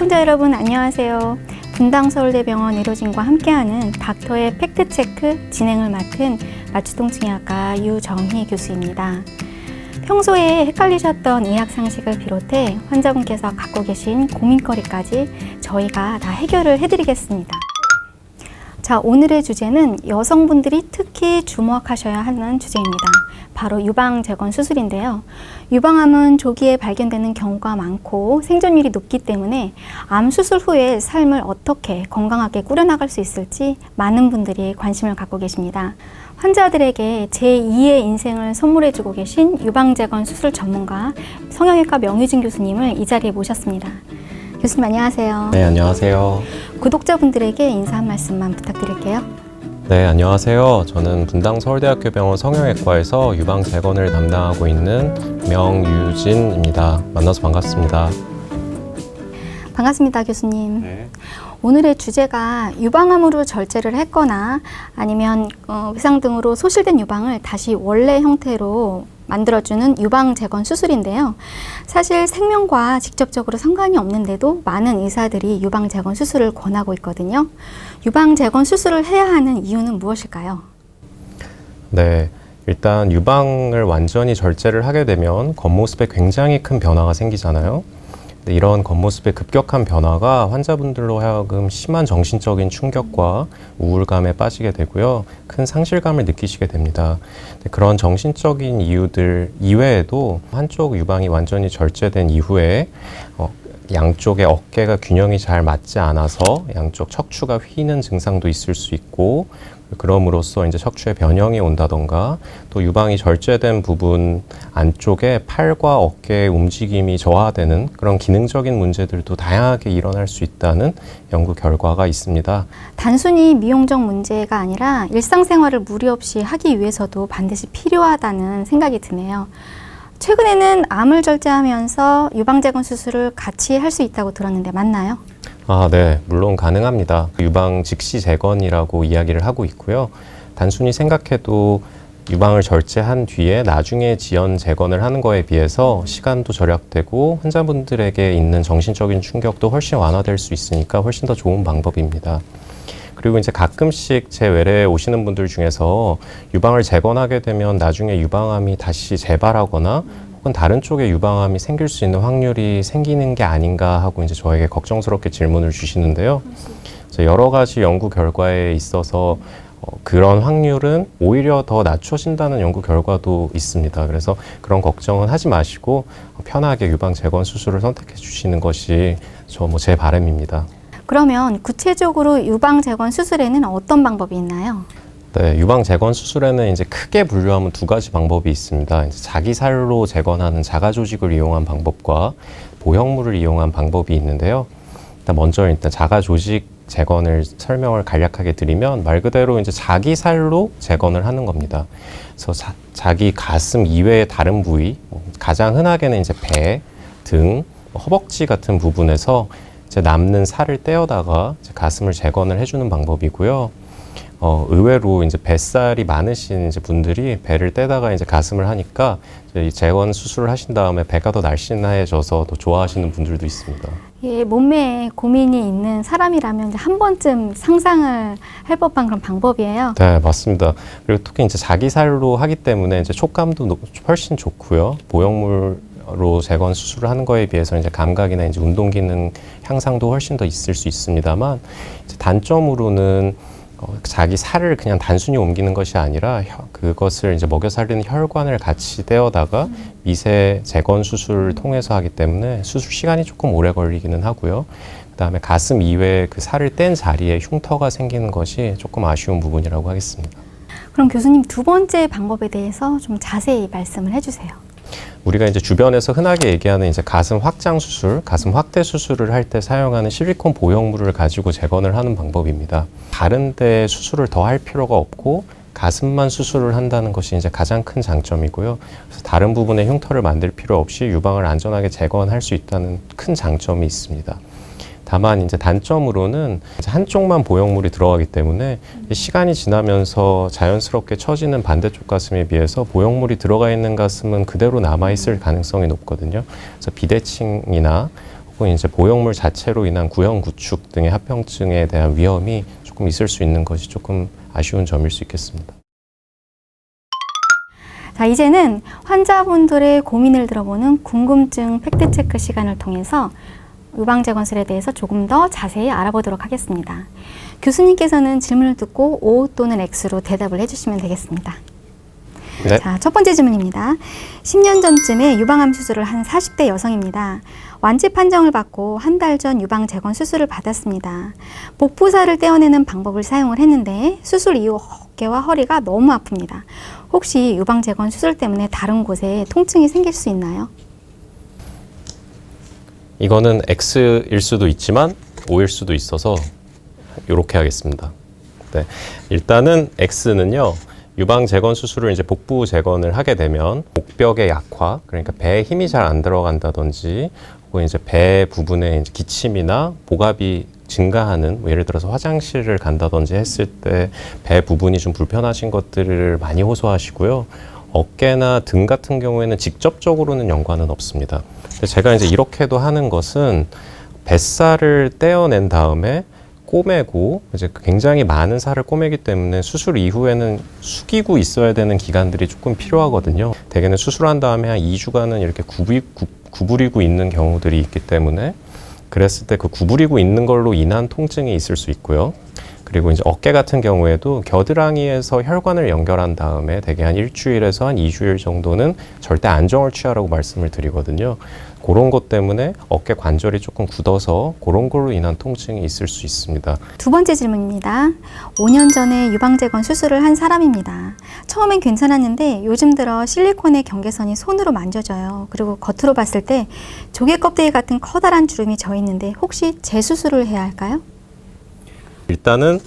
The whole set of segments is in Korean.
시청자 여러분 안녕하세요. 분당서울대병원 의료진과 함께하는 닥터의 팩트체크 진행을 맡은 마취통증의학과 유정희 교수입니다. 평소에 헷갈리셨던 의학 상식을 비롯해 환자분께서 갖고 계신 고민거리까지 저희가 다 해결을 해드리겠습니다. 자, 오늘의 주제는 여성분들이 특히 주목하셔야 하는 주제입니다. 바로 유방재건 수술인데요. 유방암은 조기에 발견되는 경우가 많고 생존율이 높기 때문에 암 수술 후에 삶을 어떻게 건강하게 꾸려나갈 수 있을지 많은 분들이 관심을 갖고 계십니다. 환자들에게 제2의 인생을 선물해주고 계신 유방재건 수술 전문가 성형외과 명유진 교수님을 이 자리에 모셨습니다. 교수님 안녕하세요. 네, 안녕하세요. 구독자분들에게 인사 한 말씀만 부탁드릴게요. 네, 안녕하세요. 저는 분당서울대학교 병원 성형외과에서 유방재건을 담당하고 있는 명유진입니다. 만나서 반갑습니다. 반갑습니다, 교수님. 네. 오늘의 주제가 유방암으로 절제를 했거나 아니면 외상 등으로 소실된 유방을 다시 원래 형태로 만들어주는 유방재건 수술인데요. 사실 생명과 직접적으로 상관이 없는데도 많은 의사들이 유방재건 수술을 권하고 있거든요. 유방재건 수술을 해야 하는 이유는 무엇일까요? 네, 일단 유방을 완전히 절제를 하게 되면 겉모습에 굉장히 큰 변화가 생기잖아요. 이런 겉모습의 급격한 변화가 환자분들로 하여금 심한 정신적인 충격과 우울감에 빠지게 되고요. 큰 상실감을 느끼시게 됩니다. 그런 정신적인 이유들 이외에도 한쪽 유방이 완전히 절제된 이후에 양쪽의 어깨가 균형이 잘 맞지 않아서 양쪽 척추가 휘는 증상도 있을 수 있고, 그럼으로써 이제 척추에 변형이 온다던가, 또 유방이 절제된 부분 안쪽에 팔과 어깨의 움직임이 저하되는 그런 기능적인 문제들도 다양하게 일어날 수 있다는 연구 결과가 있습니다. 단순히 미용적 문제가 아니라 일상생활을 무리 없이 하기 위해서도 반드시 필요하다는 생각이 드네요. 최근에는 암을 절제하면서 유방재건 수술을 같이 할 수 있다고 들었는데 맞나요? 네, 물론 가능합니다. 유방 즉시 재건이라고 이야기를 하고 있고요. 단순히 생각해도 유방을 절제한 뒤에 나중에 지연 재건을 하는 거에 비해서 시간도 절약되고 환자분들에게 있는 정신적인 충격도 훨씬 완화될 수 있으니까 훨씬 더 좋은 방법입니다. 그리고 이제 가끔씩 제 외래에 오시는 분들 중에서 유방을 재건하게 되면 나중에 유방암이 다시 재발하거나 혹은 다른 쪽에 유방암이 생길 수 있는 확률이 생기는 게 아닌가 하고 이제 저에게 걱정스럽게 질문을 주시는데요. 여러 가지 연구 결과에 있어서 그런 확률은 오히려 더 낮춰진다는 연구 결과도 있습니다. 그래서 그런 걱정은 하지 마시고 편하게 유방 재건 수술을 선택해 주시는 것이 제 바람입니다. 그러면 구체적으로 유방재건 수술에는 어떤 방법이 있나요? 네, 유방재건 수술에는 이제 크게 분류하면 두 가지 방법이 있습니다. 이제 자기 살로 재건하는 자가 조직을 이용한 방법과 보형물을 이용한 방법이 있는데요. 먼저 자가 조직 재건을 설명을 간략하게 드리면 말 그대로 이제 자기 살로 재건을 하는 겁니다. 그래서 자기 가슴 이외의 다른 부위, 가장 흔하게는 이제 배, 등, 허벅지 같은 부분에서 이제 남는 살을 떼어다가 이제 가슴을 재건을 해주는 방법이고요. 의외로 이제 뱃살이 많으신 이제 분들이 배를 떼다가 이제 가슴을 하니까 이제 재건 수술을 하신 다음에 배가 더 날씬해져서 더 좋아하시는 분들도 있습니다. 예, 몸매에 고민이 있는 사람이라면 이제 한 번쯤 상상을 할 법한 그런 방법이에요. 네, 맞습니다. 그리고 특히 이제 자기 살로 하기 때문에 이제 촉감도 훨씬 좋고요. 보형물로 재건 수술을 하는 거에 비해서 이제 감각이나 이제 운동 기능 향상도 훨씬 더 있을 수 있습니다만, 이제 단점으로는 자기 살을 그냥 단순히 옮기는 것이 아니라 그것을 이제 먹여 살리는 혈관을 같이 떼어다가 미세 재건 수술을 통해서 하기 때문에 수술 시간이 조금 오래 걸리기는 하고요. 그다음에 가슴 이외에 그 살을 뗀 자리에 흉터가 생기는 것이 조금 아쉬운 부분이라고 하겠습니다. 그럼 교수님 두 번째 방법에 대해서 좀 자세히 말씀을 해주세요. 우리가 이제 주변에서 흔하게 얘기하는 이제 가슴 확장 수술, 가슴 확대 수술을 할 때 사용하는 실리콘 보형물을 가지고 재건을 하는 방법입니다. 다른 데 수술을 더 할 필요가 없고 가슴만 수술을 한다는 것이 이제 가장 큰 장점이고요. 그래서 다른 부분에 흉터를 만들 필요 없이 유방을 안전하게 재건할 수 있다는 큰 장점이 있습니다. 다만 이제 단점으로는 이제 한쪽만 보형물이 들어가기 때문에 시간이 지나면서 자연스럽게 처지는 반대쪽 가슴에 비해서 보형물이 들어가 있는 가슴은 그대로 남아있을 가능성이 높거든요. 그래서 비대칭이나 혹은 이제 보형물 자체로 인한 구형 구축 등의 합병증에 대한 위험이 조금 있을 수 있는 것이 조금 아쉬운 점일 수 있겠습니다. 자, 이제는 환자분들의 고민을 들어보는 궁금증 팩트체크 시간을 통해서 유방재건술에 대해서 조금 더 자세히 알아보도록 하겠습니다. 교수님께서는 질문을 듣고 O 또는 X로 대답을 해주시면 되겠습니다. 네. 자, 첫 번째 질문입니다. 10년 전쯤에 유방암 수술을 한 40대 여성입니다. 완치 판정을 받고 한 달 전 유방 재건 수술을 받았습니다. 복부살을 떼어내는 방법을 사용을 했는데 수술 이후 어깨와 허리가 너무 아픕니다. 혹시 유방 재건 수술 때문에 다른 곳에 통증이 생길 수 있나요? 이거는 X일 수도 있지만 O일 수도 있어서 이렇게 하겠습니다. 네. 일단은 X는요. 유방 재건 수술을 이제 복부 재건을 하게 되면 목벽의 약화, 그러니까 배에 힘이 잘 안 들어간다든지, 혹은 이제 배 부분에 이제 기침이나 복압이 증가하는, 뭐 예를 들어서 화장실을 간다든지 했을 때 배 부분이 좀 불편하신 것들을 많이 호소하시고요. 어깨나 등 같은 경우에는 직접적으로는 연관은 없습니다. 근데 제가 이제 이렇게도 하는 것은 뱃살을 떼어낸 다음에 꼬매고 이제 굉장히 많은 살을 꼬매기 때문에 수술 이후에는 숙이고 있어야 되는 기간들이 조금 필요하거든요. 대개는 수술한 다음에 한 2주간은 이렇게 구부리고 있는 경우들이 있기 때문에 그랬을 때 그 구부리고 있는 걸로 인한 통증이 있을 수 있고요. 그리고 이제 어깨 같은 경우에도 겨드랑이에서 혈관을 연결한 다음에 대개 한 일주일에서 한 2주일 정도는 절대 안정을 취하라고 말씀을 드리거든요. 그런 것 때문에 어깨 관절이 조금 굳어서 그런 걸로 인한 통증이 있을 수 있습니다. 두 번째 질문입니다. 5년 전에 유방재건 수술을 한 사람입니다. 처음엔 괜찮았는데 요즘 들어 실리콘의 경계선이 손으로 만져져요. 그리고 겉으로 봤을 때 조개 껍데기 같은 커다란 주름이 져 있는데 혹시 재수술을 해야 할까요? 일단은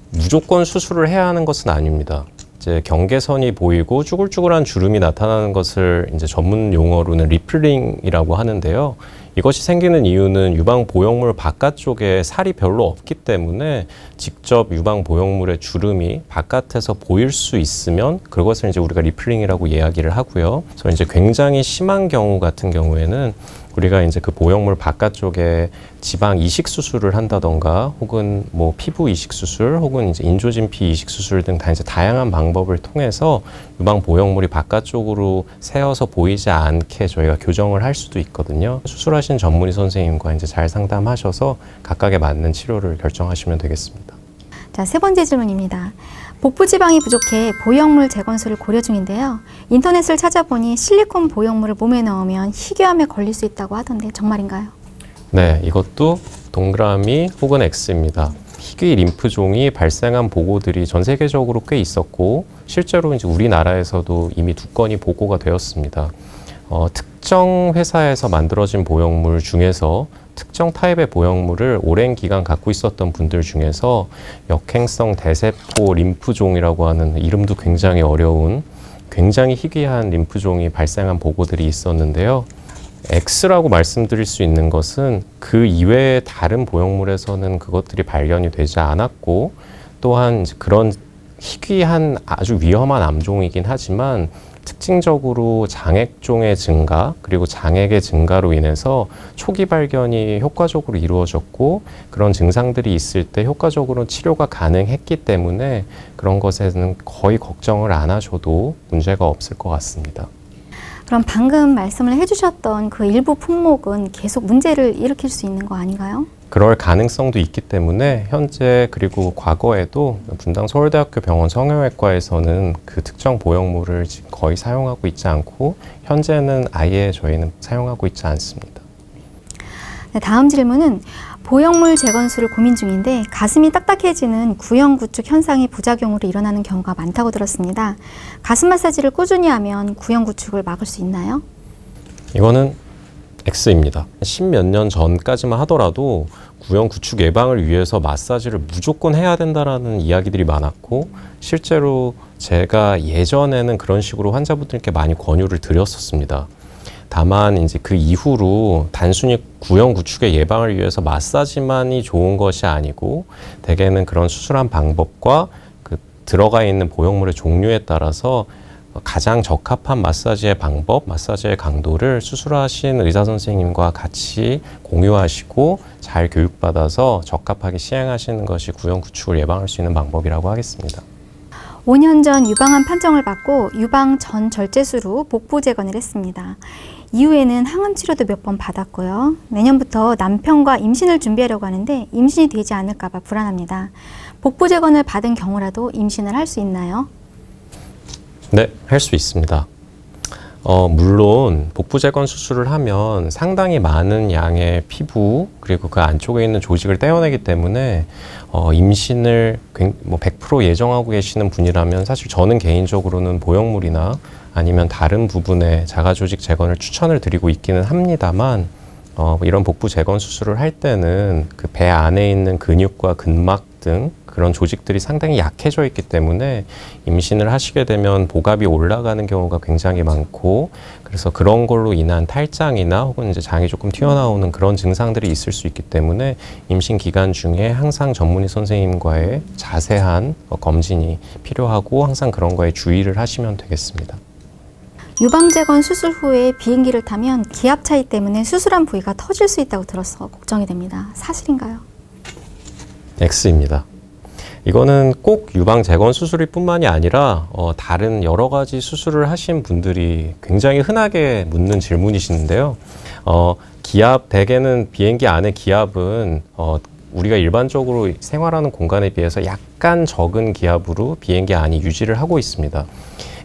무조건 수술을 해야 하는 것은 아닙니다. 이제 경계선이 보이고 쭈글쭈글한 주름이 나타나는 것을 이제 전문 용어로는 리플링이라고 하는데요. 이것이 생기는 이유는 유방 보형물 바깥쪽에 살이 별로 없기 때문에 직접 유방 보형물의 주름이 바깥에서 보일 수 있으면 그것을 이제 우리가 리플링이라고 이야기를 하고요. 그래서 이제 굉장히 심한 경우 같은 경우에는 우리가 이제 그 보형물 바깥쪽에 지방 이식 수술을 한다던가 혹은 뭐 피부 이식 수술 혹은 이제 인조진피 이식 수술 등 다 이제 다양한 방법을 통해서 유방 보형물이 바깥쪽으로 새어서 보이지 않게 저희가 교정을 할 수도 있거든요. 수술하신 전문의 선생님과 이제 잘 상담하셔서 각각에 맞는 치료를 결정하시면 되겠습니다. 자, 세 번째 질문입니다. 복부 지방이 부족해 보형물 재건술을 고려 중인데요. 인터넷을 찾아보니 실리콘 보형물을 몸에 넣으면 희귀암에 걸릴 수 있다고 하던데 정말인가요? 네, 이것도 동그라미 혹은 X입니다. 희귀 림프종이 발생한 보고들이 전 세계적으로 꽤 있었고 실제로 이제 우리나라에서도 이미 2건이 보고가 되었습니다. 특정 회사에서 만들어진 보형물 중에서 특정 타입의 보형물을 오랜 기간 갖고 있었던 분들 중에서 역행성 대세포 림프종이라고 하는 이름도 굉장히 어려운 굉장히 희귀한 림프종이 발생한 보고들이 있었는데요. X라고 말씀드릴 수 있는 것은 그 이외의 다른 보형물에서는 그것들이 발견이 되지 않았고 또한 그런 희귀한 아주 위험한 암종이긴 하지만 특징적으로 장액종의 증가 그리고 장액의 증가로 인해서 초기 발견이 효과적으로 이루어졌고 그런 증상들이 있을 때 효과적으로 치료가 가능했기 때문에 그런 것에는 거의 걱정을 안 하셔도 문제가 없을 것 같습니다. 그럼 방금 말씀을 해주셨던 그 일부 품목은 계속 문제를 일으킬 수 있는 거 아닌가요? 그럴 가능성도 있기 때문에 현재 그리고 과거에도 분당 서울대학교 병원 성형외과에서는 그 특정 보형물을 지금 거의 사용하고 있지 않고 현재는 아예 저희는 사용하고 있지 않습니다. 네, 다음 질문은 보형물 재건술을 고민 중인데 가슴이 딱딱해지는 구형 구축 현상이 부작용으로 일어나는 경우가 많다고 들었습니다. 가슴 마사지를 꾸준히 하면 구형 구축을 막을 수 있나요? 이거는 X입니다. 10몇 년 전까지만 하더라도 구형 구축 예방을 위해서 마사지를 무조건 해야 된다라는 이야기들이 많았고 실제로 제가 예전에는 그런 식으로 환자분들께 많이 권유를 드렸었습니다. 다만 이제 그 이후로 단순히 구형 구축의 예방을 위해서 마사지만이 좋은 것이 아니고 대개는 그런 수술한 방법과 그 들어가 있는 보형물의 종류에 따라서 가장 적합한 마사지의 방법, 마사지의 강도를 수술하신 의사 선생님과 같이 공유하시고 잘 교육받아서 적합하게 시행하시는 것이 구형 구축을 예방할 수 있는 방법이라고 하겠습니다. 5년 전 유방암 판정을 받고 유방 전 절제수로 복부 재건을 했습니다. 이후에는 항암 치료도 몇 번 받았고요. 내년부터 남편과 임신을 준비하려고 하는데 임신이 되지 않을까 봐 불안합니다. 복부 재건을 받은 경우라도 임신을 할 수 있나요? 네, 할 수 있습니다. 물론 복부 재건 수술을 하면 상당히 많은 양의 피부 그리고 그 안쪽에 있는 조직을 떼어내기 때문에 임신을 100% 예정하고 계시는 분이라면 사실 저는 개인적으로는 보형물이나 아니면 다른 부분의 자가조직 재건을 추천을 드리고 있기는 합니다만 이런 복부 재건 수술을 할 때는 그 배 안에 있는 근육과 근막 등 그런 조직들이 상당히 약해져 있기 때문에 임신을 하시게 되면 복압이 올라가는 경우가 굉장히 많고 그래서 그런 걸로 인한 탈장이나 혹은 이제 장이 조금 튀어나오는 그런 증상들이 있을 수 있기 때문에 임신 기간 중에 항상 전문의 선생님과의 자세한 검진이 필요하고 항상 그런 거에 주의를 하시면 되겠습니다. 유방재건 수술 후에 비행기를 타면 기압 차이 때문에 수술한 부위가 터질 수 있다고 들어서 걱정이 됩니다. 사실인가요? X입니다. 이거는 꼭 유방 재건 수술일 뿐만이 아니라 다른 여러 가지 수술을 하신 분들이 굉장히 흔하게 묻는 질문이시는데요. 기압, 대개는 비행기 안의 기압은 우리가 일반적으로 생활하는 공간에 비해서 약간 적은 기압으로 비행기 안이 유지를 하고 있습니다.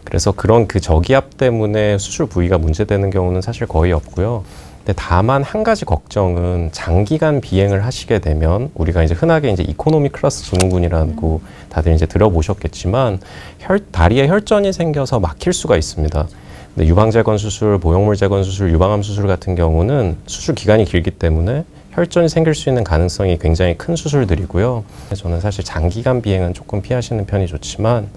그래서 그런 그 저기압 때문에 수술 부위가 문제되는 경우는 사실 거의 없고요. 근데 다만 한 가지 걱정은 장기간 비행을 하시게 되면 우리가 이제 흔하게 이제 이코노미 클래스 증후군이라고 다들 이제 들어보셨겠지만 다리에 혈전이 생겨서 막힐 수가 있습니다. 근데 유방 재건 수술, 보형물 재건 수술, 유방암 수술 같은 경우는 수술 기간이 길기 때문에 혈전이 생길 수 있는 가능성이 굉장히 큰 수술들이고요. 저는 사실 장기간 비행은 조금 피하시는 편이 좋지만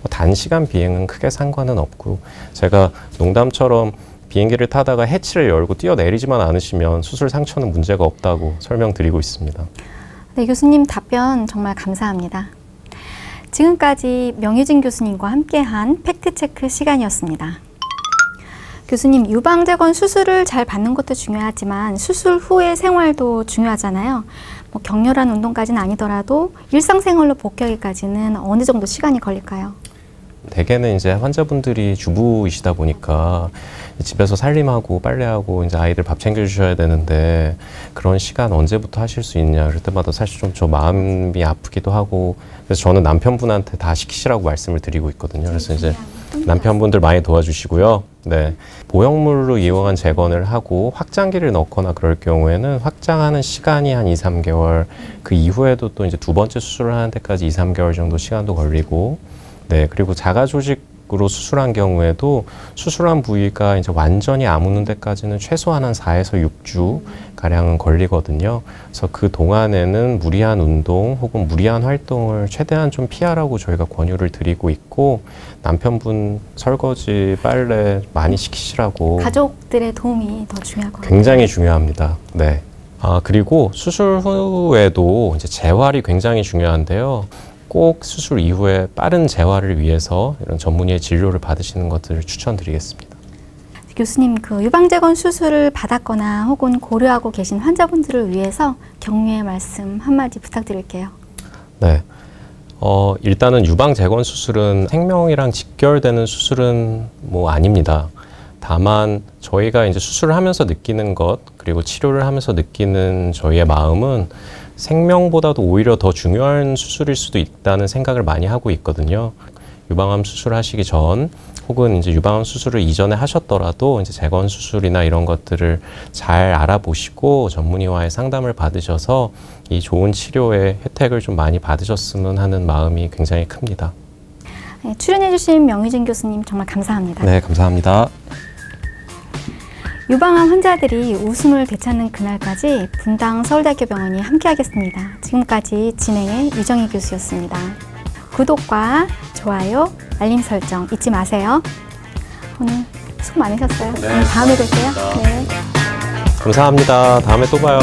단시간 비행은 크게 상관은 없고 제가 농담처럼 비행기를 타다가 해치를 열고 뛰어내리지만 않으시면 수술 상처는 문제가 없다고 설명드리고 있습니다. 네, 교수님 답변 정말 감사합니다. 지금까지 명유진 교수님과 함께한 팩트체크 시간이었습니다. 교수님, 유방재건 수술을 잘 받는 것도 중요하지만 수술 후의 생활도 중요하잖아요. 격렬한 운동까지는 아니더라도 일상생활로 복귀하기까지는 어느 정도 시간이 걸릴까요? 대개는 이제 환자분들이 주부이시다 보니까 집에서 살림하고 빨래하고 이제 아이들 밥 챙겨주셔야 되는데 그런 시간 언제부터 하실 수 있냐 그럴 때마다 사실 좀 저 마음이 아프기도 하고 그래서 저는 남편분한테 다 시키시라고 말씀을 드리고 있거든요. 그래서 이제 남편분들 많이 도와주시고요. 네, 보형물로 이용한 재건을 하고 확장기를 넣거나 그럴 경우에는 확장하는 시간이 한 2, 3개월 그 이후에도 또 이제 두 번째 수술을 하는 데까지 2, 3개월 정도 시간도 걸리고 네, 그리고 자가조직으로 수술한 경우에도 수술한 부위가 이제 완전히 아무는 데까지는 최소한 한 4에서 6주 가량은 걸리거든요. 그래서 그 동안에는 무리한 운동 혹은 무리한 활동을 최대한 좀 피하라고 저희가 권유를 드리고 있고 남편분 설거지, 빨래 많이 시키시라고 가족들의 도움이 더 중요할 것 같아요. 굉장히 중요합니다. 네. 그리고 수술 후에도 이제 재활이 굉장히 중요한데요. 꼭 수술 이후에 빠른 재활을 위해서 이런 전문의의 진료를 받으시는 것들을 추천드리겠습니다. 교수님, 그 유방재건 수술을 받았거나 혹은 고려하고 계신 환자분들을 위해서 격려의 말씀 한마디 부탁드릴게요. 네. 일단은 유방재건 수술은 생명이랑 직결되는 수술은 아닙니다. 다만 저희가 이제 수술을 하면서 느끼는 것 그리고 치료를 하면서 느끼는 저희의 마음은 생명보다도 오히려 더 중요한 수술일 수도 있다는 생각을 많이 하고 있거든요. 유방암 수술하시기 전 혹은 이제 유방암 수술을 이전에 하셨더라도 이제 재건 수술이나 이런 것들을 잘 알아보시고 전문의와의 상담을 받으셔서 이 좋은 치료의 혜택을 좀 많이 받으셨으면 하는 마음이 굉장히 큽니다. 네, 출연해주신 명유진 교수님 정말 감사합니다. 네, 감사합니다. 유방암 환자들이 웃음을 되찾는 그날까지 분당 서울대학교 병원이 함께하겠습니다. 지금까지 진행의 유정희 교수였습니다. 구독과 좋아요, 알림 설정 잊지 마세요. 오늘 수고 많으셨어요. 네, 다음에 뵐게요. 네. 감사합니다. 다음에 또 봐요.